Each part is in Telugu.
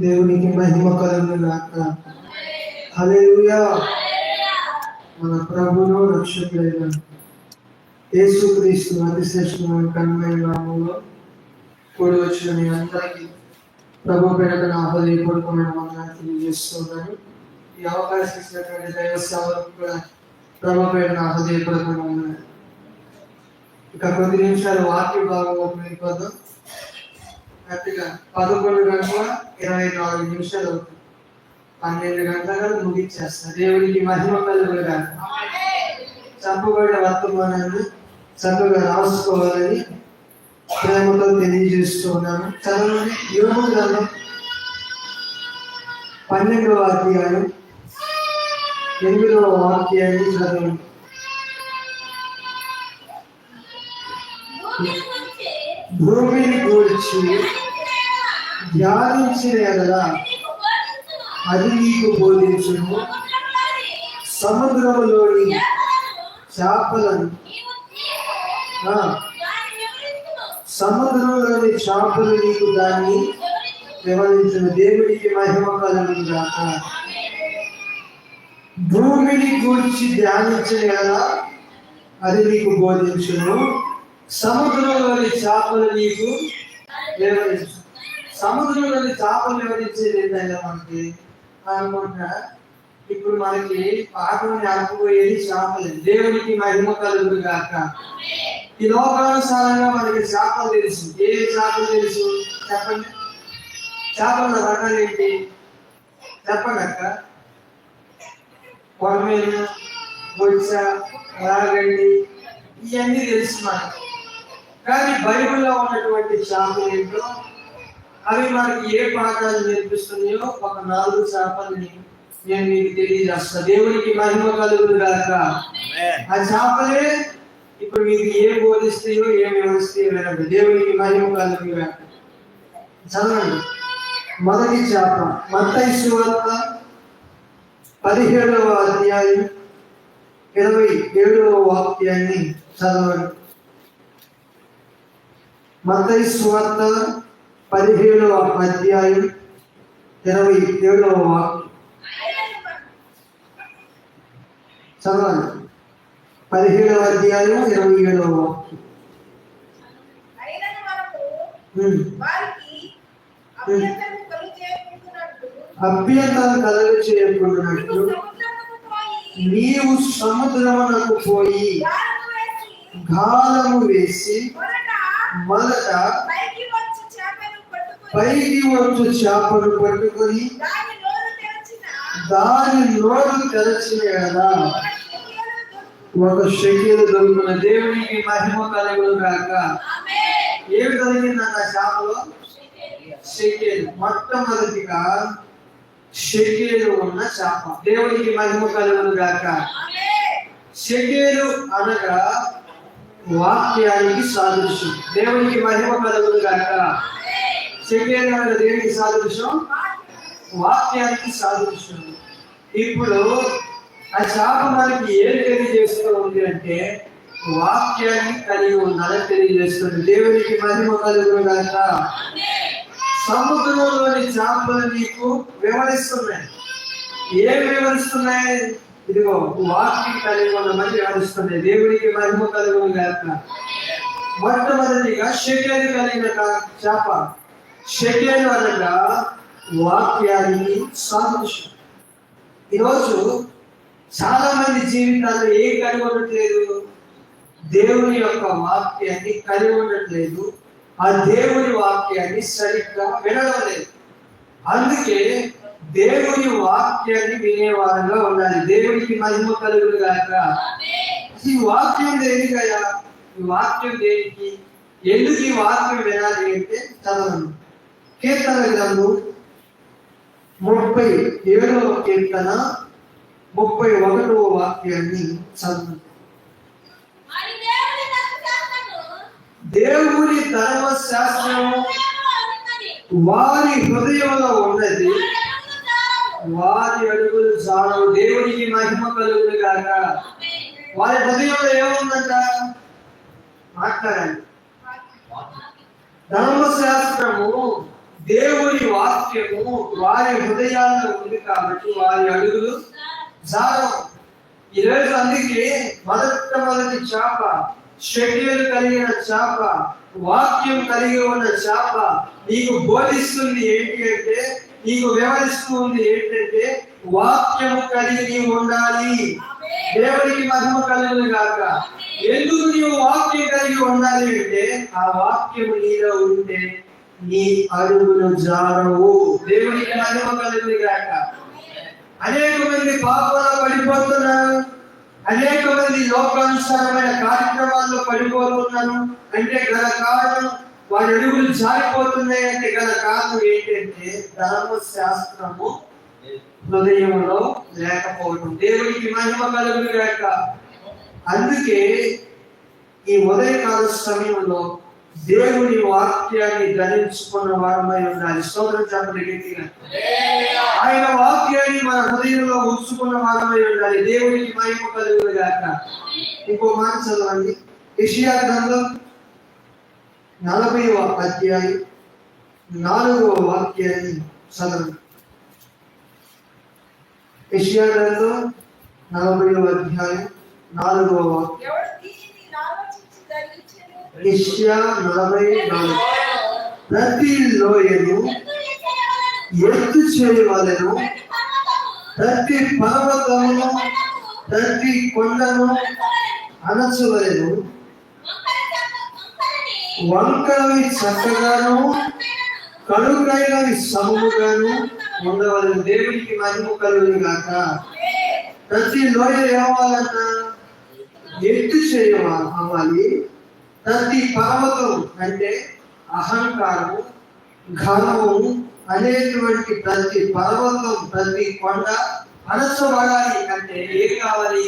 దేవునికి మహిమ కలుగును గాక. హల్లెలూయా. మన ప్రభువును రక్షకుడైన యేసుక్రీస్తు అతి శ్రేష్టమైన ఘనమైన నామములో కూడి వచ్చిన మీ అందరికీ ప్రభు పేరిట నా హృదయపూర్వకమైన వందనాలు తెలియజేస్తున్నాను. ఈ అవకాశం ఇచ్చినటువంటి దైవ సేవలకు కూడా ప్రభు పేరిట నా హృదయపూర్వకమైన వందనాలు. ఇక కొద్ది నిమిషాలు వాక్య భాగంలో వెళ్ళిపోదాం. గట్టిగా 11:24 అవుతుంది. 12 గంటలకు ముగించేస్తా. దేవుడికి మహిమ కలుగుగా. చెప్పబడిన వర్తమానాన్ని చక్కగా రాసుకోవాలని ప్రేమతో తెలియజేస్తున్నాను. చదవండి. యోబు గ్రంథం 12వ అధ్యాయం 8వ వాక్యాన్ని చదవండి. భూమిని కూర్చి ధ్యానించిన ఎడల అది నీకు బోధించును, సముద్రములోని చేపలను సముద్రంలోని చేపలు నీకు దాన్ని వివరించును. దేవుడికి మహిమ కలుగును గాక. భూమిని కూర్చి ధ్యానించిన ఎడల అది నీకు బోధించును, సముద్రంలోని చేపలు నీకు వివరించు. సముద్రంలోని చేపలు వివరించేది ఏంటంటే మనకి అనుకుంటున్నా, ఇప్పుడు మనకి పాటలు నడపబోయేది చేపలు. దేవునికి మహిమ కలుగును గాక. ఈ లోకానుసారంగా మనకి చేపలు తెలుసు. ఏ చేపలు తెలుసు చెప్పండి. చేపల రకాలు ఏంటి చెప్పండి అక్క. కొరమేను, బొచ్చ, రాగండి, ఇవన్నీ తెలుసు మనకి. కానీ బైబిల్లో ఉన్నటువంటి చేపలు ఏంటో అవి మనకి ఏ పాఠాలు నేర్పిస్తున్నాయో ఒక 4 చేపలని నేను మీకు తెలియజేస్తా. దేవునికి మహిమ కలుగును గాక. ఆ చేపలే ఇప్పుడు మీకు ఏం బోధిస్తాయో ఏం వివరిస్తాయో వినండి. దేవునికి మహిమ కలుగును గాక. చదవండి. మొదటి చేప మత్తయి సువార్త 17వ అధ్యాయం 27వ వాక్యాన్ని చదవండి. మత్తయి సువార్త 17వ అధ్యాయం 27వ వాక్యం చదవండి. 17వ అధ్యాయం 27వ వాక్యం. అభ్యంతరం కలుగ చేయకుండానట్లు నీవు సముద్రమునకు పోయి గాలము వేసి మొదట పైకి వచ్చు చేపలు పట్టుకొని దాని నోరు తెరచిన కదా ఒక షెకెలు దొరుకున్న. దేవునికి మహిమ కలుగును గాక. ఏమి దొరికిందంట చేపలో? షెకెలు. మొట్టమొదటిగా షెకెలు ఉన్న చేప. దేవునికి మహిమ కలుగును గాక. షెకెలు అనగా వాక్యానికి సాదృశ్యం. దేవునికి మహిమ కలుగును గాక. షెకెలు అనగా దేనికి సాదృశ్యం? వాక్యానికి సాదృశ్యం. ఇప్పుడు ఆ చేప మనకి ఏం తెలియజేస్తూ ఉంది అంటే వాక్యాన్ని కలిగి ఉందని తెలియజేస్తుంది. దేవునికి మహిమ కలుగును గాక. సముద్రంలోని చేపలు నీకు వివరిస్తున్నాయి. ఏం వివరిస్తున్నాయి? ఇదిగో వాక్యం కలిగి ఉన్నమని వివరిస్తున్నాయి. దేవునికి మహిమ కలుగును గాక. మొట్టమొదటిగా షెకెలు కలిగిన చేప. షెకెలు అనగా వాక్యానికి సాదృశ్యం. ఈరోజు చాలా మంది జీవితాల్లో ఏం కలిగి ఉండట్లేదు? దేవుని యొక్క వాక్యాన్ని కలిగి ఉండట్లేదు. ఆ దేవుని వాక్యాన్ని సరిగ్గా వినడం లేదు. అందుకే దేవుని వాక్యాన్ని వినేవారంగా ఉండాలి. దేవునికి మహిమ కలుగును గాక. ఈ వాక్యం దేనికయ్యా? ఈ వాక్యం దేనికి? ఎందుకు ఈ వాక్యం వినాలి అంటే చదవండి. కీర్తన గ్రంథం 37వ కీర్తన 31వ వాక్యాన్ని చదవండి. దేవుని ధర్మశాస్త్రము వారి హృదయంలో ఉన్నది, వారి అడుగులు చాలవు. దేవునికి మహిమ కలుగును గాక. వారి హృదయంలో ఏముందంట? మాట్లాడండి. ధర్మశాస్త్రము దేవుని వాక్యము వారి హృదయాల్లో ఉంది కాబట్టి వారి అడుగులు జారవు. ఈరోజు అందుకే మొదటి చేప, షెడ్యూల్ కలిగిన చేప, వాక్యం కలిగి ఉన్న చేప నీకు బోధిస్తుంది ఏంటి అంటే, నీకు వివరిస్తూ ఉంది ఏంటంటే, వాక్యము కలిగి నీవు ఉండాలి. దేవునికి మహిమ కలుగును గాక. ఎందుకు నీవు వాక్యం కలిగి ఉండాలి అంటే, ఆ వాక్యము నీలో ఉంటే నీ అడుగులు జారవు. దేవునికి మహిమ కలుగును గాక. అనేక మంది పాపాలు పడిపోతున్నారు, అనేక మంది లోకానుసారమైన కార్యక్రమాల్లో పడిపోతున్నారు. అంటే గల కారణం, వారి అడుగులు జారిపోతున్నాయి అంటే గల కారణం ఏంటంటే ధర్మశాస్త్రము హృదయంలో లేకపోవడం. దేవునికి మహిమ కలుగును గాక. అందుకే ఈ ఉదయకాల సమయంలో దేవుని వాక్యాన్ని ధరించుకున్న వారమై ఉండాలి. స్తోత్రం చెప్పండి గట్టిగా. ఆయన వాక్యాన్ని మన హృదయంలో ఉంచుకున్న వారమై ఉండాలి. దేవునికి మహిమ కలుగును గాక. ఇంకో మాట చదవండి. యెషయా గ్రంథం 40వ అధ్యాయం 4వ వాక్యాన్ని చదవండి. యెషయా గ్రంథం 40వ అధ్యాయం 4వ వాక్యం. యెషయా 44. ప్రతి లోయను ఎత్తు చేయవలెను, ప్రతి పర్వతమును ప్రతి కొండను అణచవలెను, వంకరవి చక్కగాను కడుగైనవి సమముగాను ఉండవలెను. దేవునికి మహిమ కలుగును గాక. ప్రతి లోయ ఏమవ్వాలన్న ఎత్తు చేయవాలి. ప్రతి పర్వతం అంటే అహంకారము, గర్వము అనేటువంటి ప్రతి పర్వతం, ప్రతి కొండ అణచబడాలి అంటే ఏం కావాలి?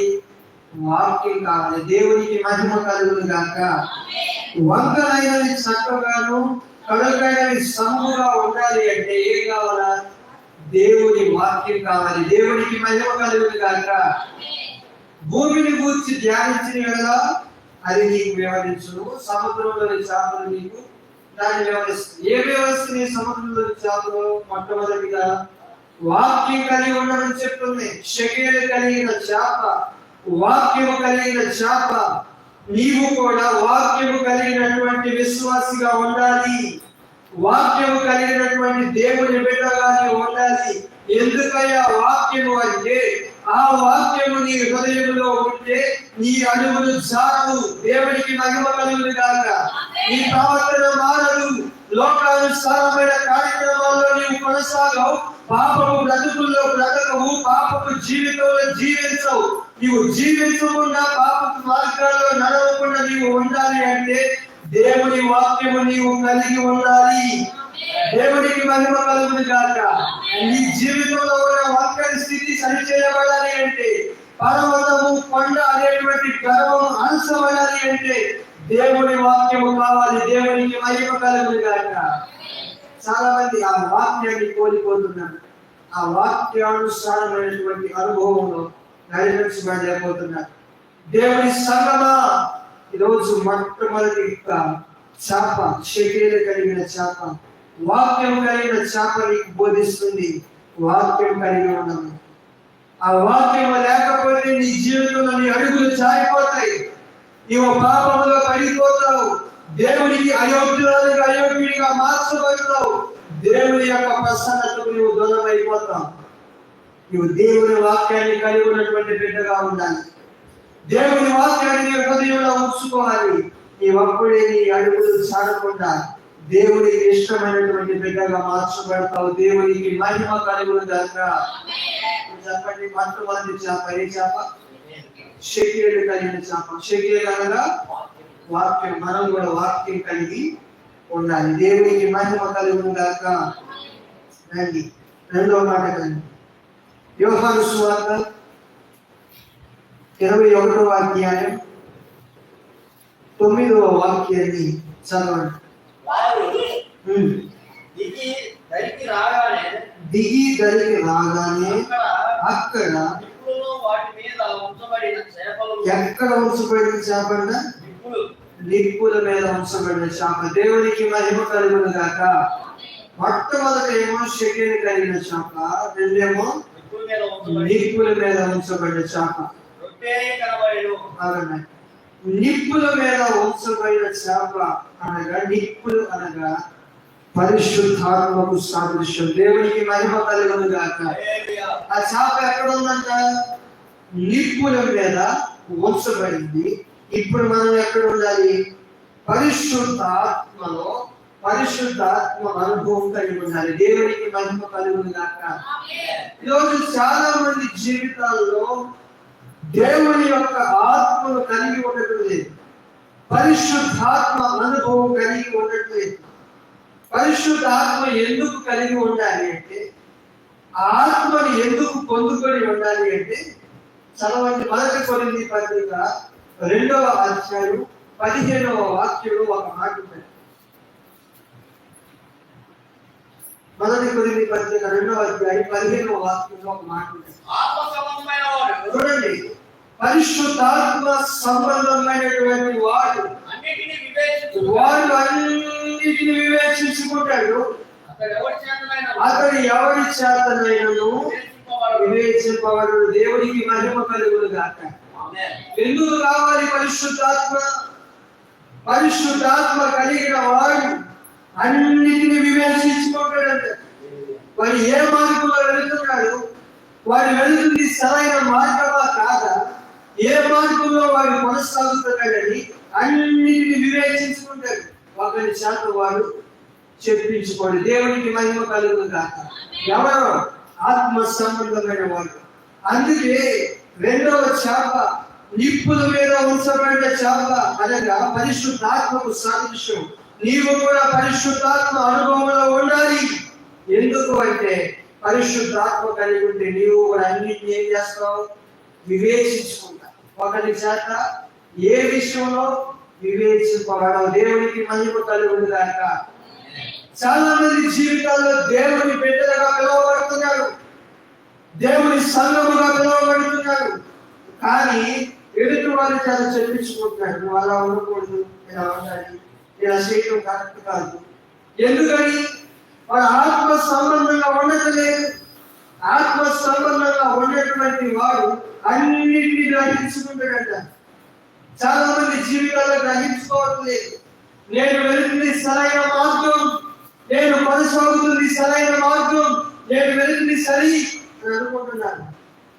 వాక్యం కావాలి. దేవునికి మహిమ కలుగును గాక. వంకరైనవి చక్కగాను కడుగైనవి సమముగా ఉండాలి అంటే ఏం కావాలా? దేవుని వాక్యం కావాలి. దేవునికి మహిమ కలుగును గాక. భూమిని గూర్చి ధ్యానించిన కదా అది నీకు వివరించును. సముద్రంలోని చేపలు నీకు దాన్ని వివరిస్తుంది. ఏ వ్యవస్థని సముద్రంలోని చేపలు? మొట్టమొదటిగా వాక్యం కలిగి ఉండడం చెప్తుంది. షెకేలు కలిగిన చేప, వాక్యము కలిగిన చేప. నీవు కూడా వాక్యము కలిగినటువంటి విశ్వాసిగా ఉండాలి. వాక్యము కలిగినటువంటి దేవుని బిడ్డగా ఉండాలి. ఎందుకయ్యా వాక్యము అంటే, ఆ వాక్యము నీ హృదయంలో ఉంటే నీ అడుగులు జారవు. దేవునికి మహిమ కలుగును గాక. నీ ప్రవర్తన మారదు. లోకానుసారమైన కార్యక్రమాల్లో నీవు కొనసాగవు. పాపము బ్రతుకుల్లో బ్రతకవు. పాపపు జీవితంలో జీవించవు. నీవు జీవించకుండా పాపపు మార్గాల్లో నడవకుండా నీవు ఉండాలి అంటే దేవుని వాక్యము నీవు కలిగి ఉండాలి. దేవునికి మహిమ కలుగును గాక. నీ జీవితంలో ఉన్న వంకరి స్థితి సరిచేయబడాలి అంటే, పర్వతము కొండ అనేటువంటి గర్వము అణచబడాలి అంటే దేవుని వాక్యము కావాలి. దేవునికి మహిమ కలుగును గాక. చాలా మంది ఆ వాక్యాన్ని కోల్పోతున్నారు. ఆ వాక్యానుసారమైనటువంటి అనుభవంలో నడిపించబడలేకపోతున్నారు. దేవుని సంగమా, ఈరోజు మొట్టమొదటి చేప, షెకేలు కలిగిన చేప, వాక్యం కలిగిన చేప నీకు బోధిస్తుంది. వాక్యం కలిగి ఉండదు. ఆ వాక్యం లేకపోతే నీ జీవితంలో నీ అడుగులు జారిపోతాయి. నీవు పాపములో పడిపోతావు. దేవునికి అయోగ్యుడిగా మార్చబడతావు. దేవుని యొక్క ప్రసన్నతకు నీవు దూరం అయిపోతావు. నీవు దేవుని వాక్యాన్ని కలిగి ఉన్నటువంటి బిడ్డగా ఉండాలి. దేవుని వాక్యాన్ని నీ హృదయంలో ఉంచుకోవాలి. నీ ఒక్కడే నీ అడుగులు సాగకుండా దేవునికి ఇష్టమైనటువంటి బిడ్డగా మార్చబడతావు. దేవునికి మహిమ కలుగును గాక. చెప్పండి. మొట్టమొదటి చేప ఏ చేప? షెకేలు కలిగిన చేప. షెకేలు అనగా వాక్యం. మనం కూడా వాక్యం కలిగి ఉండాలి. దేవునికి మహిమ కలుగును గాక. రండి రెండో మాట కండి. యోహాను సువార్త 21వ అధ్యాయం 9వ వాక్యాన్ని చదవండి. దిగి దరికి రాగానే అక్కడ ఎక్కడ ఉంచబడిన చేప? నిప్పుల మీద ఉంచబడిన చేప. దేవునికి మహిమ కలుగును గాక. మొట్టమొదట ఏమో షెకెల్ కలిగిన చేప, రెండేమో నిప్పుల మీద ఉంచబడిన చేప. నిప్పుల మీద ఉంచబడిన చేప అనగా, నిప్పులు అనగా పరిశుద్ధాత్మకు సాదృశ్యం. దేవునికి మహిమ కలుగును గాక. ఆ చేప ఎక్కడ ఉందంట? నిప్పుల మీద ఉంచబడింది. ఇప్పుడు మనం ఎక్కడ ఉండాలి? పరిశుద్ధాత్మలో, పరిశుద్ధాత్మ అనుభవం కలిగి ఉండాలి. దేవునికి మహిమ కలుగును గాక. ఈరోజు చాలా మంది జీవితాల్లో దేవుని యొక్క ఆత్మను కలిగి ఉండటం లేదు, పరిశుద్ధాత్మ అనుభవం కలిగి ఉండట్లేదు. పరిశుద్ధాత్మ ఎందుకు కలిగి ఉండాలి అంటే, ఆ ఆత్మని ఎందుకు పొందుకొని ఉండాలి అంటే, చదవండి 1 కొరింథీ పత్రిక 2వ అధ్యాయం 15వ వాక్యంలో ఒక మాట ఉంది. 1 కొరింథీ పత్రిక 2వ అధ్యాయం 15వ వాక్యంలో ఒక మాట ఉంది. చూడండి, పరిశుద్ధాత్మ సంబంధమైనటువంటి వాడు అన్నిటిని వివేచించుకుంటాడు. అతడు ఎవరి చేతనైనను వివేచింపబడు. దేవునికి మహిమ కలుగును గాక. ఎందుకు కావాలి పరిశుద్ధాత్మ? పరిశుద్ధాత్మ కలిగిన వాడు అన్నిటిని వివేచించుకుంటాడంట. వాడు ఏ మార్గంలో వెళుతున్నాడు, వాడు వెళుతుంది సరైన మార్గమా కాదా, ఏ మార్గంలో వాడు కొనసాగుతున్నాడని అన్నిటిని వివేచించుకుంటాడు. ఒకరి చేత వాడు చెప్పించుకోండి. దేవునికి మహిమ కలుగును గాక. ఎవరో ఆత్మ సంబంధమైన వాడు. అందుకే 2వ చేప నిప్పుల మీద ఉంచబడిన చేప అనగా పరిశుద్ధాత్మకు సాదృశ్యం. నీవు కూడా పరిశుద్ధాత్మ అనుభవంలో ఉండాలి. ఎందుకు అంటే, పరిశుద్ధాత్మ కలిగి ఉంటే నీవు కూడా అన్నింటినీ ఏం చేస్తావు? వివేచించుకుంటా. ఒకరి చేత ఏ విషయంలో వివేచింపబడవు. దేవునికి మహిమ కలుగును గాక. చాలా మంది జీవితాల్లో దేవుని బిడ్డలుగా పిలువబడుతున్నారు, దేవుని సంఘముగా పిలువబడుతున్నారు. కానీ ఎదుటి వారి చేత చెప్పించుకుంటున్నాడు, నువ్వు అలా ఉండకూడదు, ఇలా ఉండాలి, ఇలా చేయడం కరెక్ట్ కాదు. ఎందుకని? వాడు ఆత్మ సంబంధంగా ఉండట్లేదు. ఆత్మ సంబంధంగా ఉన్నటువంటి వాడు అన్నింటినీ గ్రహించుకుంటాడంట. చాలా మంది జీవితాల్లో గ్రహించుకోవట్లేదు. నేను వెళుతుంది సరైన మార్గం, నేను కొనసాగుతుంది సరైన మార్గం, నేను వెళుతుంది సరి అని అనుకుంటున్నాను.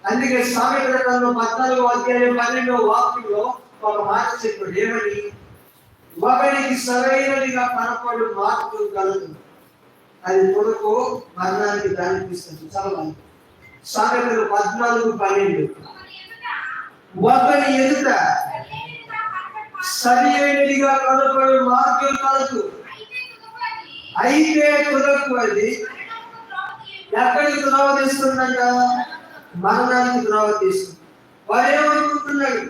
అందుకే సామెతల గ్రంథం 14వ అధ్యాయం 12వ వాక్యంలో ఒక మాట చెప్పాడు. ఏమని? ఒకరికి సరైనదిగా కనపడు మార్గం కలదు, అది కొడుకు మరణానికి దారితీస్తుంది. చదవాలి. సామెతలు 14:12. ఒకరి ఎదుట సరి అయినదిగా కనపడు మార్గం కలదు, అయితే కొడుకు అది ఎక్కడికి ద్రోవ తీస్తుందంట? మరణానికి ద్రోవ తీస్తుంది. వాడు ఏమనుకుంటున్నాడు?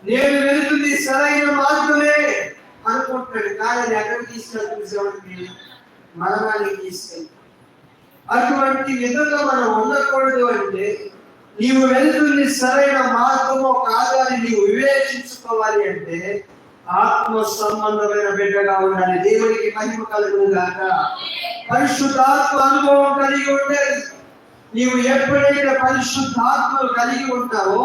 నేను వెళుతుంది సరైన మార్గమే అనుకుంటున్నాడు. కానీ అది ఎక్కడికి తీసుకెళ్తుంది? మరణానికి తీసుకెళ్తుంది. అటువంటి విధంగా మనం ఉండకూడదు. అంటే నీవు వెళుతుంది సరైన మార్గమో కాదని నీవు వివేచించుకోవాలి అంటే ఆత్మ సంబంధమైన బిడ్డగా ఉండాలి. దేవునికి మహిమ కలుగును గాక. పరిశుద్ధాత్మ అనుభవం కలిగి ఉండేది. నీవు ఎప్పుడైతే పరిశుద్ధాత్మ కలిగి ఉంటావో,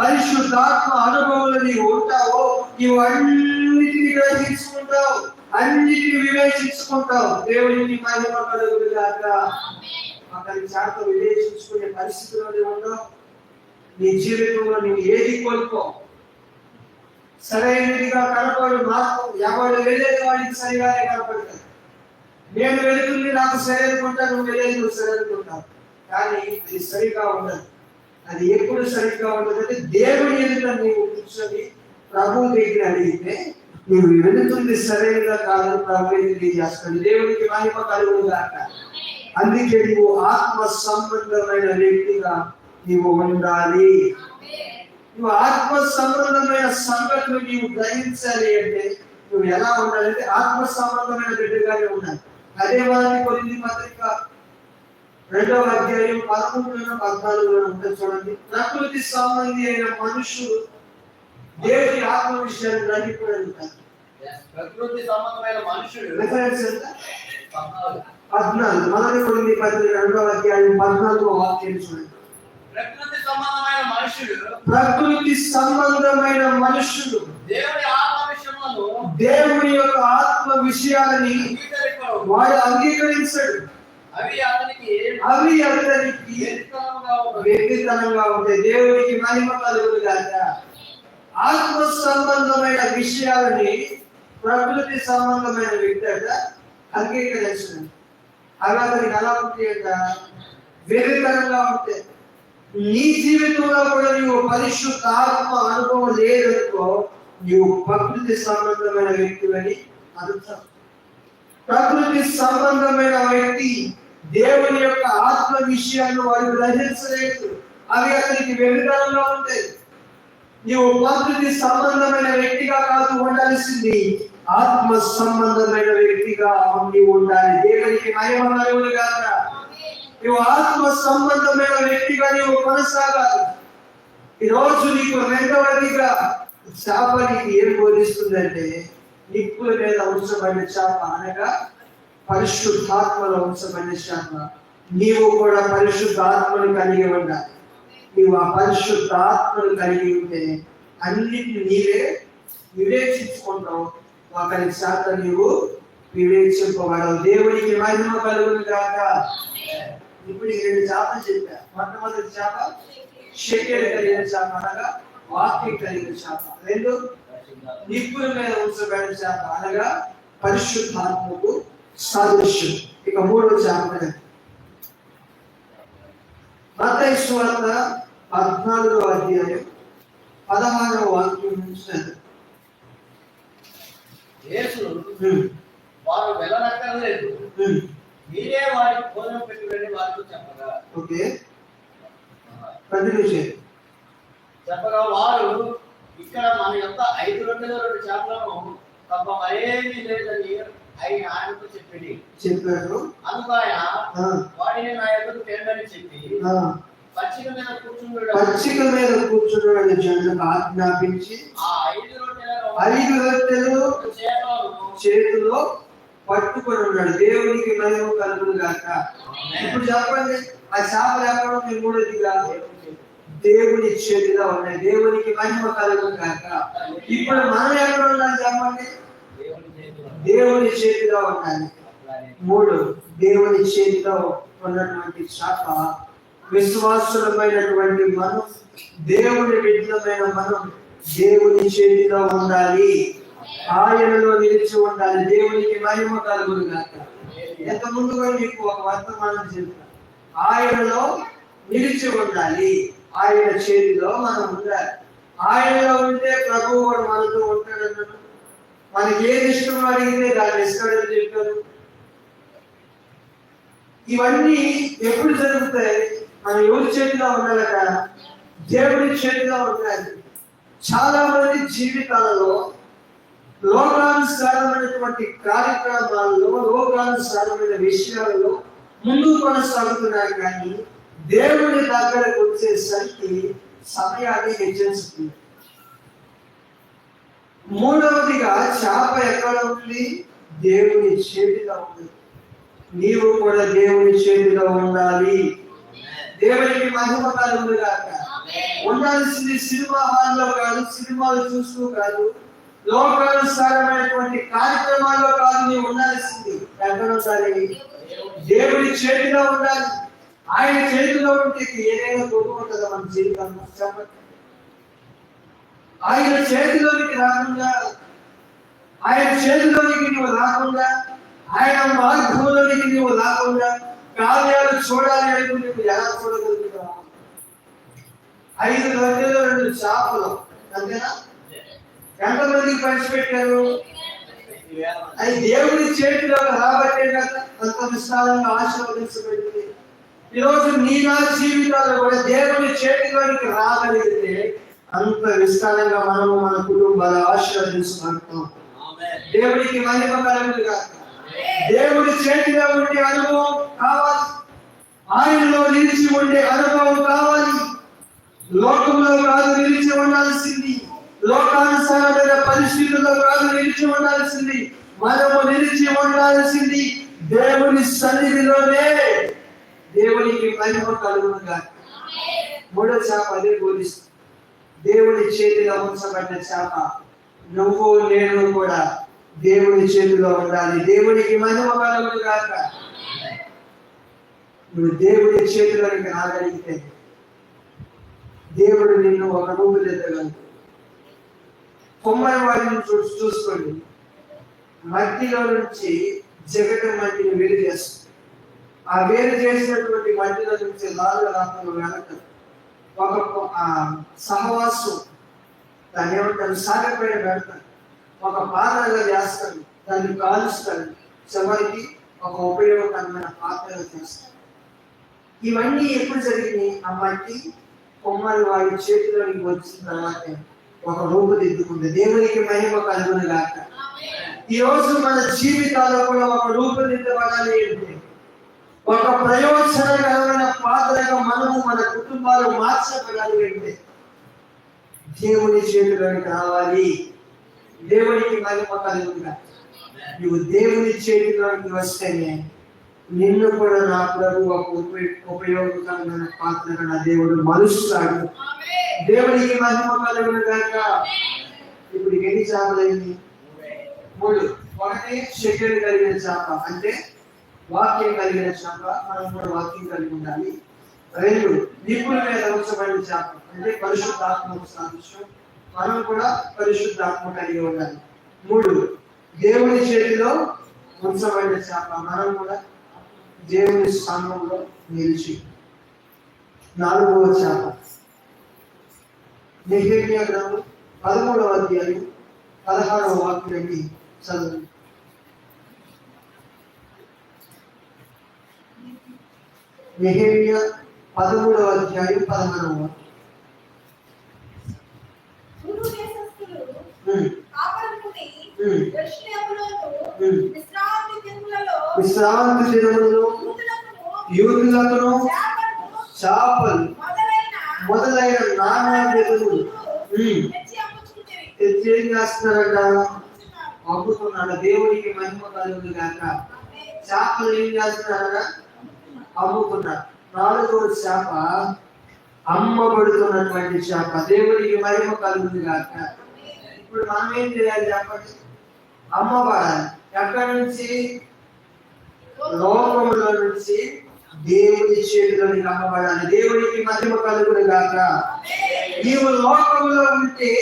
పరిశుద్ధాత్మ అనుభవంలో నీవు ఉంటావో, నీవు అన్నిటిని గ్రహించుకుంటావు, అన్నిటిని వివేచించుకుంటావు. దేవునికి మహిమ కలుగును గాక. ఒకరి చేత వివేచించుకునే పరిస్థితిలో ఉండవు. నీ జీవితంలో నువ్వు ఏది కోల్పో. సరైనదిగా కనపడు మార్గం ఎవరు వెళ్ళేది వాడికి సరిగానే కనపడతారు. నేను వెళుతుంది నాకు సరి అనుకుంటా, నువ్వు వెళ్ళేది నువ్వు సరి అనుకుంటావు. కానీ అది సరిగా ఉండదు. అది ఎప్పుడు సరిగ్గా ఉండదంటే దేవుని ఎదుట నీవు కూర్చొని ప్రభు దగ్గర అడిగితే నువ్వు వెళుతుంది సరైనగా కాదని ప్రభు తెలియజేస్తాడు. దేవునికి మహిమ కలుగును గాక. అందుకే నువ్వు ఆత్మ సంబంధమైన వ్యక్తిగా నీవు ఉండాలి. నువ్వు ఆత్మ సంబంధమైన సంగతులు నీవు గ్రహించాలి అంటే నువ్వు ఎలా ఉండాలంటే ఆత్మ సంబంధమైన బిడ్డగానే ఉండాలి. అదే వారిని కొరింథీ పత్రిక 2వ అధ్యాయం 13-14 ఉంటుంది. చూడండి, ప్రకృతి సంబంధి అయిన మనుషులు దేవుని ఆత్మ విషయాన్ని గ్రహించగలుగుతారు. ప్రకృతి సంబంధమైన మనుషులు 14 మొదటి కొరింథీ పత్రిక 2వ అధ్యాయం 14వ వాక్యం చూడండి. ప్రకృతి సంబంధమైన మనుషుడు ప్రకృతి సంబంధమైన మనుషులు దేవుని ఆత్మ విషయములను దేవుని యొక్క ఆత్మ విషయాలని అంగీకరింపరు. వాడు అంగీకరించడు. అవి అతనికి వ్యక్తితనంగా ఉంటాయి. దేవునికి మహిమ కలుగును గాక. ఆత్మ సంబంధమైన విషయాలని ప్రకృతి సంబంధమైన వ్యక్తి అంట అంగీకరించడం. అవి అతనికి ఎలా ఉంటాయంట? వ్యక్తితనంగా ఉంటాయి. నీ జీవితంలో కూడా నీవు పరిశుద్ధ ఆత్మ అనుభవం లేదనుకో, నీవు ప్రకృతి సంబంధమైన వ్యక్తులని అర్థం. ప్రకృతి సంబంధమైన వ్యక్తి దేవుని యొక్క ఆత్మ విషయాన్ని వాడు గ్రహించలేదు. అవి అతనికి వ్యభిచారంగా ఉంటాయి. నీవు ప్రకృతి సంబంధమైన వ్యక్తిగా కాదు ఉండాల్సింది, ఆత్మ సంబంధమైన వ్యక్తిగా నీవు ఉండాలి. దేవునికి మహిమ కలుగును గాక. నీవు ఆత్మ సంబంధమైన వ్యక్తిగా నీవు కొనసాగాలి. ఈ రోజు నీకు రెండవదిగా చేప నీకు ఏం బోధిస్తుందంటే, నిప్పుల మీద ఉంచబడిన చేప అనగా పరిశుద్ధాత్మలో ఉంచబడిన చేప. నీవు కూడా పరిశుద్ధాత్మను కలిగి ఉండాలి. నీవు ఆ పరిశుద్ధాత్మను కలిగి ఉంటే అన్నిటిని నీవే వివేచించుకుంటావు. ఒకరి చేత నీవు వివేచింపబడవు. దేవునికి మహిమ కలుగును గాక. ఇప్పుడు ఈ 2 చేపలు చెప్పా. మొట్టమొదటి చేప షెకెల్ కలిగిన చేప అనగా వాక్యం కలిగిన చేప. 2 నిప్పుల మీద ఉంచబడిన చేప అనగా పరిశుద్ధాత్మకు సాదృశ్యం. ఇక 3వ చేప మత్తయి సువార్త 14వ అధ్యాయం 16వ వాక్యం నుంచి యేసు వారు వెళ్ళనక్కర్లేదు, మీరే వారికి భోజనం పెట్టి వెళ్ళి వారితో చెప్పగా. ఓకే, కంటిన్యూ చేయండి. చెప్పగా వారు, ఇక్కడ మన యొక్క 5 రొట్టెలు 2 చేపలను తప్ప మరేమీ లేదని ఆయనతో చెప్పారు. అందుకు ఆయన వాటిని నా యొక్కకు తేండని చెప్పి పచ్చిక మీద కూర్చున్నాడు జనులకు ఆజ్ఞాపించి ఆ 5 రొట్టెలు చేతిలో పట్టుకొని ఉన్నాడు. దేవునికి మహిమ కలుగును గాక. ఇప్పుడు చెప్పండి, ఆ చేపలు ఎక్కడ ఉంది? 3దిగా దేవుని చేతిలో ఉన్నాయి. దేవునికి మహిమ కలుగును గాక. ఇప్పుడు మనం ఎక్కడ ఉండాలి చెప్పండి? దేవుని చేతిలో ఉండాలి. 3 దేవుని చేతిలో ఉన్నటువంటి శాఖ విశ్వాసులమైనటువంటి మనం, దేవుని బిడ్డలమైన మనం దేవుని చేతిలో ఉండాలి. ఆయనలో నిలిచి ఉండాలి. దేవునికి మహిమ కలుగును గాక. ఎంత ముందుగా మీకు ఒక వర్తమానం చెప్తాను. ఆయనలో నిలిచి ఉండాలి. ఆయన చేతిలో మనం ఉండాలి. ఆయనలో ఉంటే ప్రభువు మనతో ఉంటాడన్నాడు. మనకి ఏది ఇష్టం అడిగితే దాన్ని ఇస్తాడని చెప్పారు. ఇవన్నీ ఎప్పుడు జరుగుతాయి? మన ఎవరి చేతిలో ఉండాలట? దేవుడి చేతిలో ఉండాలి. చాలా మంది జీవితాలలో లోకానుసారమైనటువంటి కార్యక్రమాల్లో, లోకానుసారమైన విషయాలలో ముందుకు కొనసాగుతున్నారు, కానీ దేవుని దగ్గరకు వచ్చేసరికి సమయాన్ని హెచ్చరిస్తుంది. 3వదిగా చేప ఎక్కడ ఉంది? దేవుని చేతిలో ఉంది. నీవు కూడా దేవుని చేతిలో ఉండాలి. దేవునికి మహిమ కలుగును గాక. ఉండాల్సింది సినిమా హాల్లో కాదు, సినిమాలు చూస్తూ కాదు, లోకానుసారమైనటువంటి కార్యక్రమాల్లో కాదు. నీవు ఉండాల్సింది ఎక్కడ ఉండాలి? దేవుని చేతిలో ఉండాలి. ఆయన చేతిలో ఉంటే ఏదైనా కోరుకుంటుందా మన జీవితంలో? చెప్పండి. ఆయన చేతిలోనికి రాకుండా, ఆయన చేతిలోనికి నీవు రాకుండా, ఆయన మార్గంలోనికి నీవు రాకుండా కార్యాలు చూడాలి అంటే నువ్వు ఎలా చూడగలుగుతావు? 5 రొట్టెలు 2 చేపలు, అంతేనా? ఎంతమందికి పంచిపెట్టారు? అది దేవుని చేతిలో రాబట్టే కదా అంత విస్తారంగా ఆశీర్వదించబడింది. ఈరోజు నీ నా జీవితాలు కూడా దేవుని చేతిలోనికి రాగలిగితే అంత విస్తారంగా మనము మన కుటుంబాలు ఆశీర్వదించబడతాం. దేవునికి మహిమ కలుగును గాక. దేవుడి చేతిలో ఉండే అనుభవం కావాలి. ఆయనలో నిలిచి ఉండే అనుభవం కావాలి. లోకంలో కాదు నిలిచి ఉండాల్సింది, లోకానుసారమైన పరిస్థితుల్లో కాదు నిలిచి ఉండాల్సింది. మనము నిలిచి ఉండాల్సింది దేవుని సన్నిధిలోనే దేవునికి మహిమ కలుగునుగా. మూడో చేప అదే బోధిస్తుంది. దేవుని చేతిలో ఉంచబడ్డ చేప నువ్వు నేను కూడా దేవుని చేతిలో ఉండాలి. దేవునికి మహిమ కలుగునుగా. నువ్వు దేవుడి చేతిలోనికి రాగలిగితే దేవుడు నిన్ను ఒక రూపుదిద్దగలడు. కొమ్మరి వాడిని చూసుకోండి, మట్టిలో నుంచి జగట మట్టిని వేరు చేస్తుంది. ఆ వేరు చేసినటువంటి మట్టిలో నుంచి లాగా రాకుండా వెనక ఒక సహవాసం, దాన్ని ఏమంటారు, సాగపైన పెడతారు, ఒక పాత్రగా చేస్తాడు, దాన్ని కాలుస్తాడు, చివరికి ఒక ఉపయోగకరమైన పాత్రగా చేస్తాడు. ఇవన్నీ ఎప్పుడు జరిగినాయి? ఆ మట్టి కొమ్మరి వాడి చేతిలోకి వచ్చిన తర్వాత ఒక రూపుదిద్దుకుంది. దేవునికి మహిమ కలుగును గాక. ఈ రోజు మన జీవితాల్లో కూడా ఒక రూపుదిద్దబడాలి అంటే, ఒక ప్రయోజనకరమైన పాత్రగా మనము మన కుటుంబాలు మార్చబడాలి అంటే దేవుని చేతిలోకి రావాలి. దేవునికి మహిమ కలుగును గాక. నువ్వు దేవుని చేతిలోకి వస్తేనే నిన్ను కూడా నా ప్రభు ఒక ఉపయోగకరమైన పాత్రగా నా దేవుడు మలుస్తాడు. దేవునికి మహిమ కలుగును గాక. ఇప్పుడు ఎన్ని చేపలైంది? 3. ఒకటి శక్తి కలిగిన చేప, అంటే వాక్యం కలిగిన చేప, మనం కూడా వాక్యం కలిగి ఉండాలి. 2 నిప్పుల మీద ఉంచబడిన చేప, అంటే పరిశుద్ధాత్మకు సాదృశ్యం, మనం కూడా పరిశుద్ధాత్మ కలిగి ఉండాలి. 3 దేవుని చేతిలో ఉంచబడిన చేప, మనం కూడా దేవుని స్థానంలో నిలిచి. 4వ చేప నెహెమ్యా గ్రంథం 13వ అధ్యాయం 16వ వాక్యాన్ని చదవండి. నెహెమ్యా 13వ అధ్యాయం 16వ వాక్యం. విశ్రాంతి దినములలో యూదులకు చేపలు మొదలైన నానా జతులు తెచ్చి ఏం చేస్తున్నారట? అమ్ముతున్నాడు. దేవునికి మహిమ కలుగును గాక. చేపలు ఏం చేస్తున్నారట? అమ్ముతున్నారు. 4వ చేప అమ్మబడుతున్నటువంటి చేప. దేవునికి మహిమ కలుగును గాక. ఇప్పుడు మనం ఏం చేయాలి చెప్పండి? అమ్మబడాలి. ఎక్కడి నుంచి? లోకములో నుంచి దేవుని చేతిలోనికి అమ్మబడాలి. దేవునికి మహిమ కలుగును గాక. నీవు లోకములో ఉంటే,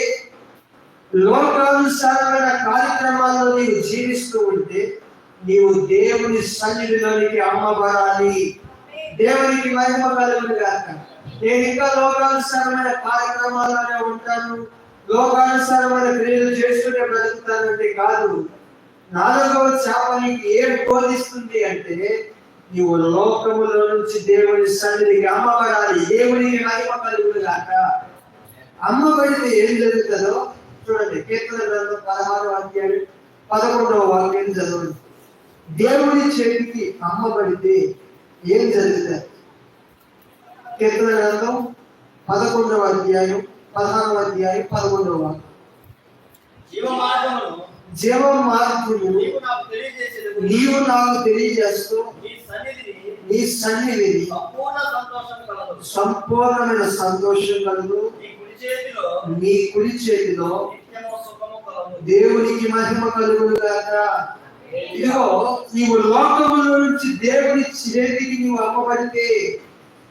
లోకానుసారమైన కార్యక్రమాల్లో నీవు జీవిస్తూ ఉంటే, నీవు దేవుని సన్నిధిలోనికి అమ్మబడాలి. దేవునికి మహిమ కలుగును గాక. నేను ఇంకా లోకానుసారమైన కార్యక్రమాల్లోనే ఉంటాను, లోకానుసారమైన క్రియలు చేస్తూనే బ్రతుకుతానంటే కాదు. 4వ చేప నీకు ఏం బోధిస్తుంది అంటే, నీవు లోకములో నుంచి దేవుని సన్నిధికి అమ్మబడాలి. దేవునికి మహిమ కలుగును గాక. అమ్మబడితే ఏం జరుగుతుందో చూడండి. కీర్తన గ్రంథం 16వ అధ్యాయం 11వ వాక్యం చదవండి. దేవుని చేతికి అమ్మబడితే ఏం జరుగుతుంది? కీర్తన గ్రంథం 11వ అధ్యాయం 16వ అధ్యాయం 11వ వాక్యం. జీవ మార్గమును నీవు నాకు తెలియజేస్తూ నీ సన్నిధిని సంపూర్ణమైన సంతోషం కలదు. నీ కుడి చేతిలో దేవునికి మహిమ కలుగును గాక. ఇదిగో, నీవు లోకములో నుంచి దేవుని చేతికి నీవు అమ్మబడితే,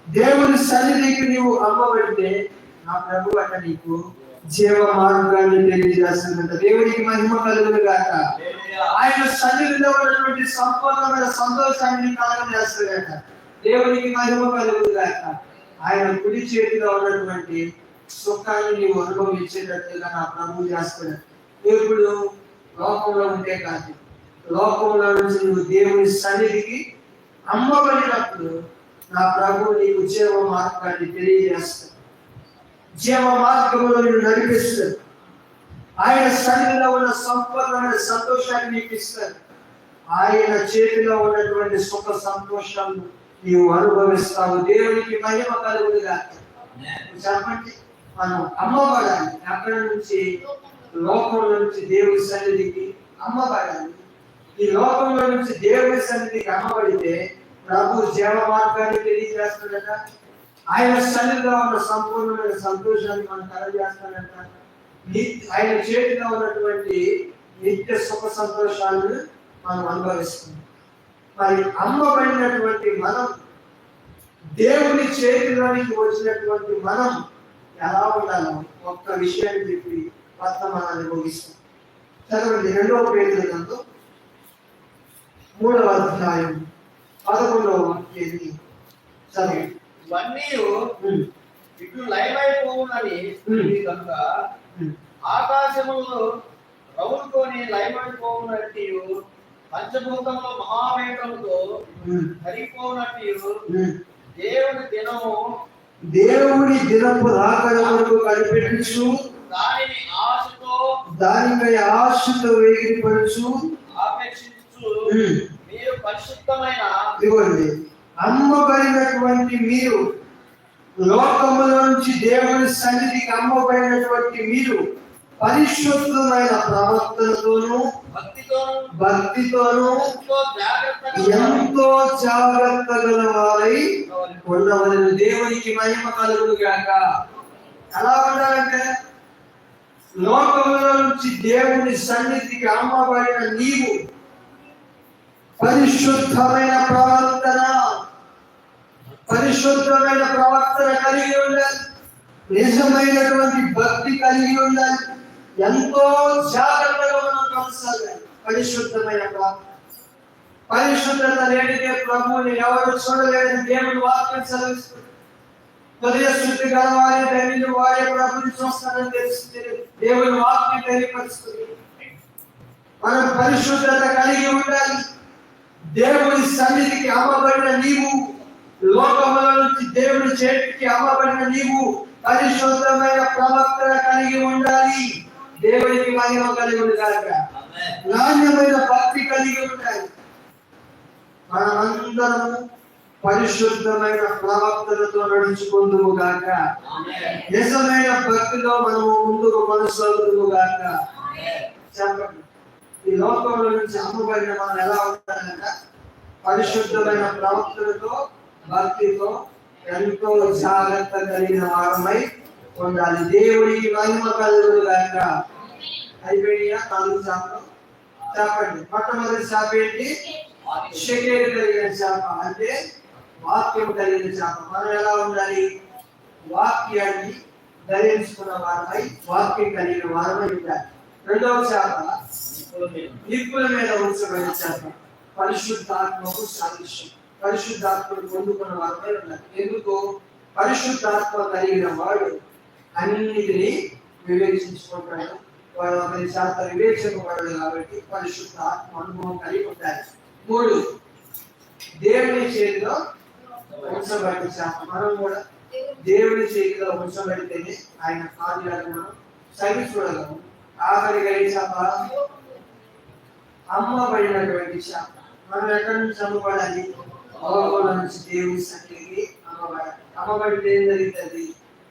దేవుని సన్నిధికి నీవు అమ్మబడితే, నా ప్రభు అట నీకు జీవ మార్గాన్ని తెలియజేస్తుందంట. దేవునికి మహిమ కలుగును గాక. ఆయన సన్నిధిలో ఉన్నటువంటి సంపూర్ణమైన సంతోషాన్ని కలుగజేస్తాడట. దేవునికి మహిమ కలుగును గాక. ఆయన కుడి చేతిలో ఉన్నటువంటి సుఖాన్ని నీవు అనుభవించేటట్టుగా నా ప్రభు చేస్తాడు. ఇప్పుడు లోకంలో ఉంటే కాదు, లోకంలో నుంచి నువ్వు దేవుని సన్నిధికి అమ్మబడినప్పుడు నా ప్రభు నీకు జీవ మార్గాన్ని తెలియజేస్తాడు. జీవ మార్గంలో నిన్ను నడిపిస్తాడు. ఆయన సన్నిధిలో ఉన్న సంపూర్ణమైన సంతోషాన్ని నీకు ఇస్తాడు. ఆయన చేతిలో ఉన్నటువంటి సుఖ సంతోషాలను నీవు అనుభవిస్తావు. దేవునికి మహిమ కలుగును గాక. చెప్పండి, మనం అమ్మబడాలి. అక్కడ నుంచి లోకంలో నుంచి దేవుని సన్నిధికి అమ్మబడాలి. ఈ లోకంలో నుంచి దేవుని సన్నిధికి అమ్మబడితే ప్రభు జీవ మార్గాన్ని తెలియజేస్తాడట. ఆయన సన్నిధిలో ఉన్న సంపూర్ణమైన సంతోషాన్ని మనం కలగజేస్తాడట. ఆయన చేతిలో ఉన్నటువంటి నిత్య సుఖ సంతోషాలను మనం అనుభవిస్తున్నాం. మరి అమ్మబడినటువంటి మనం, దేవుని చేతిలోనికి వచ్చినటువంటి మనం ఎలా ఉండాలో ఒక్క విషయాన్ని చెప్పి వర్తమానాన్ని ముగిస్తాం. చదవండి 2వ పేతురు 3వ అధ్యాయం 11వ వాక్యాన్ని చదవండి. ఇవన్నీ ఇట్లు లయమైపోవునని కనుక ఆకాశములో రౌలుకొని లయమైపోవునట్టు పంచభూతంలో మహావేగంతో కరిగిపోవునట్టు దేవుని దినపు రాకడ వరకు కనిపెట్టుచు దానిపై ఆశతో వేగిరపడుచు ఆపేక్షించు మీరు పరిశుద్ధమైన ఇవ్వండి. అమ్మబడినటువంటి మీరు, లోకముల నుంచి దేవుని సన్నిధికి అమ్మబడినటువంటి మీరు పరిశుద్ధమైన ప్రవర్తనతోనూ భక్తితోనూ ఎంతో జాగ్రత్త గల వారై ఉండవలెను. దేవునికి మహిమ కలుగును గాక. ఎలా ఉండాలంటే, లోకముల నుంచి దేవుని సన్నిధికి అమ్మబడిన నీవు పరిశుద్ధమైన ప్రవర్తన కలిగి ఉండాలి. నిజమైనటువంటి భక్తి కలిగి ఉండాలి. ఎంతో జాగ్రత్తగా మనం కొనసాగాలి. పరిశుద్ధమైన ప్రార్థన. పరిశుద్ధత లేనిదే ప్రభువుని ఎవరు చూడలేదని దేవుని వాక్యం సెలవిస్తుంది. హృదయ శుద్ధి గలవారే ధన్యులు, వారే ప్రభుని చూస్తారని తెలుస్తుంది దేవుని వాక్యం తెలియపరుస్తుంది. మనం పరిశుద్ధత కలిగి ఉండాలి. దేవుని సన్నిధికి అమ్మబడిన నీవు, లోకముల నుంచి దేవుని చేతికి అమ్మబడిన నీవు పరిశుద్ధమైన ప్రవర్తన కలిగి ఉండాలి. దేవునికి మహిమ కలిగి ఉండాలి. నాణ్యమైన భక్తి కలిగి ఉండాలి. మనమందరము పరిశుద్ధమైన ప్రవర్తనతో నడుచుకుందుము గాక. నిజమైన భక్తిలో మనము ముందుకు కొనసాగుదుము గాక. చెప్పండి, ఈ లోకంలో నుంచి అమ్మబడిన మనం ఎలా ఉంటారంట? పరిశుద్ధమైన ప్రవర్తనతో భక్తితో ఎంతో జాగ్రత్త కలిగిన వారమై ఉండాలి. దేవుడికి మహిమ కలుగును గాక. అయిపోయినా 4 శాపలు చెప్పండి. మొట్టమొదటి శాప ఏంటి? షకేలు కలిగిన శాప, అంటే వాక్యం కలిగిన శాప. మనం ఎలా ఉండాలి? వాక్యాన్ని ధరించుకున్న వారమై, వాక్యం కలిగిన వారమై ఉండాలి. 2వ శాప నిప్పుల మీద ఉంచబడిన శాప, పరిశుద్ధాత్మకు సాదృశ్యం. పరిశుద్ధాత్మను పొందుకున్న వారమై ఉండాలి. ఎందుకు? పరిశుద్ధాత్మ కలిగిన వాడు అన్నిటినీ వివేచించుకుంటాడు. వాడు ఒకరి శాత వివేచింపబడదు కాబట్టి పరిశుద్ధాత్మ అనుభవం కలిగి ఉండాలి. 3, దేవుని చేతిలో ఉంచబడిన శాప. మనం కూడా దేవుని చేతిలో ఉంచబడితేనే ఆయన కార్యాలను మనం సరి చూడగలము. ఆఖరి కలిగి శాప అమ్మబడినటువంటి శాప. మనం ఎక్కడి నుంచి అమ్మబడాలి? లోకంలో నుంచి దేవుని సన్నిధికి అమ్మబడాలి. అమ్మబడితే ఏం జరుగుతుంది?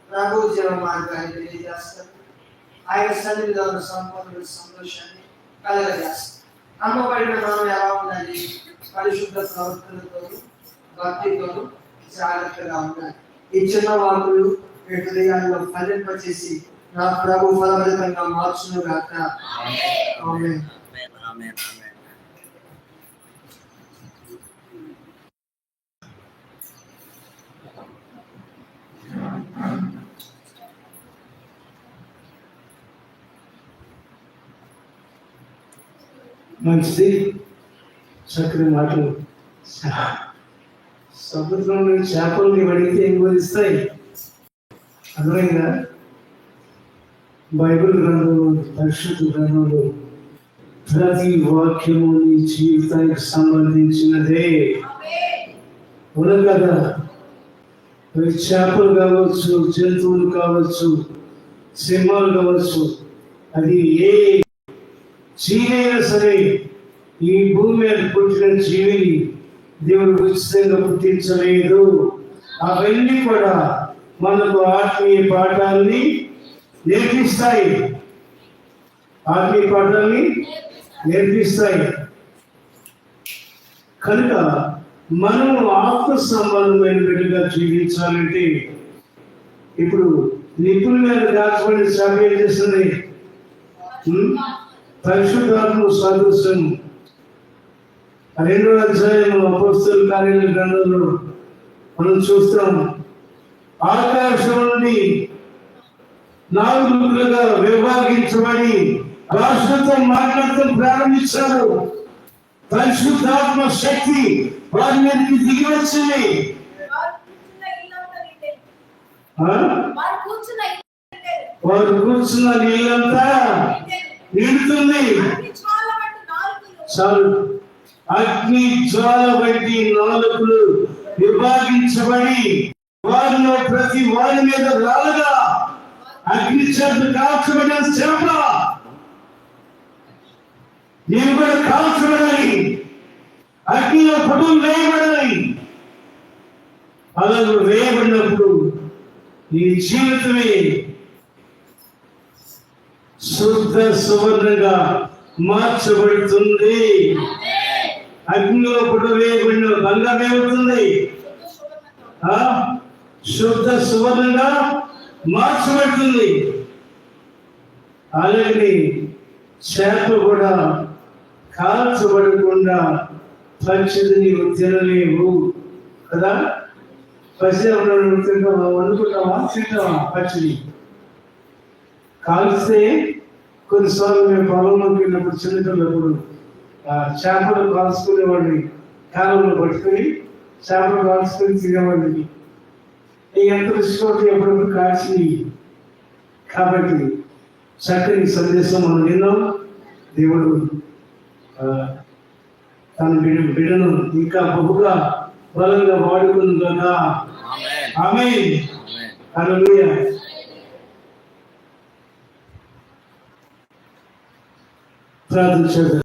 ప్రభు జీవ మార్గాన్ని తెలియజేస్తారు. ఆయన సన్నిధిలో ఉన్న సంపూర్ణ సంతోషాన్ని కలగజేస్తారు. అమ్మబడిన మనం ఎలా ఉండాలి? పరిశుద్ధ ప్రవర్తనతో భక్తితో జాగ్రత్తగా ఉండాలి. ఈ చిన్న వాకులు మీ హృదయాల్లో ఫలింపచేసి నా ప్రభు ఫలభరితంగా మార్చును గాక. ఆమేన్. మంచిది, చక్కని మాటలు. సముద్రంలో చేపల్ని అడిగితే ఏం బోధిస్తాయి? అర్థమైందా? బైబిల్ గ్రంథంలో, పరిశుద్ధ గ్రంథంలో ప్రతి వాక్యము నీ జీవితానికి సంబంధించినదే. అవును కదా? అవి చేపలు కావచ్చు, జంతువులు కావచ్చు, సింహాలు కావచ్చు, అది ఏ జీవి అయినా సరే, ఈ భూమి మీద పుట్టిన జీవిని దేవుడు ఉచితంగా పుట్టించలేదు. అవన్నీ కూడా మనకు ఆత్మీయ పాఠాలని నేర్పిస్తాయి. ఆత్మీయ పాఠాలని నేర్పిస్తాయి. కనుక మనం ఆత్మ సంబంధమైన బిడ్డగా జీవించాలంటే ఇప్పుడు నిపుణుల మీద దాచబడిన సభ ఏం చేస్తుంది? పరిశుద్ధాత్మ సాదృశ్యం 2వ అధ్యాయం అపోస్తలుల కార్యాల గ్రంథంలో మనం చూస్తాం. ఆకాశం నుండి 4 ముక్కలుగా విభాగించబడి భాషలతో మాట్లాడటం ప్రారంభించారు. పరిశుద్ధాత్మ శక్తి వారి మీదకి దిగి వచ్చింది. వారు కూర్చున్న నీళ్ళంతా నిండుతుంది. చాలు. అగ్ని జ్వాల వంటి నాలుకలు విభాగించబడి వారిలో ప్రతి వారి మీద రాలుగా అగ్ని చేత కాల్చబడిన చేప నీవు కూడా కాల్చబడాలి, అగ్నిలో పొడులు వేయబడాలి. అలా వేయబడినప్పుడు నీ జీవితమే శుద్ధ సువర్ణంగా మార్చబడుతుంది. అగ్నిలో పొడు వేయబడిన బంగారం ఏమవుతుంది? శుద్ధ సువర్ణంగా మార్చబడుతుంది. అలాగే చేప కూడా కాల్చబడకుండా పచ్చిది నీవు తినలేవు కదా. పచ్చిది తింటావా, వండుకుంటావా, తింటావా? పచ్చిది కాల్స్తే కొన్నిసార్లు మేము పొలంలోకి వెళ్ళినప్పుడు చిన్నపిల్లప్పుడు చేపలు కాల్చుకునేవాడిని, కాలంలో పట్టుకుని చేపలు కాల్చుకొని తినేవాడిని. ఎంత రుచికోటి ఎప్పుడప్పుడు కాల్చి. కాబట్టి చక్కని సందేశం మనం విన్నాం. దేవుడు తన బిడ్డను ఇంకా బహుగా బలంగా వాడుకుందాక. ఆమేన్. హల్లెలూయా. ప్రార్థన చేద్దాం.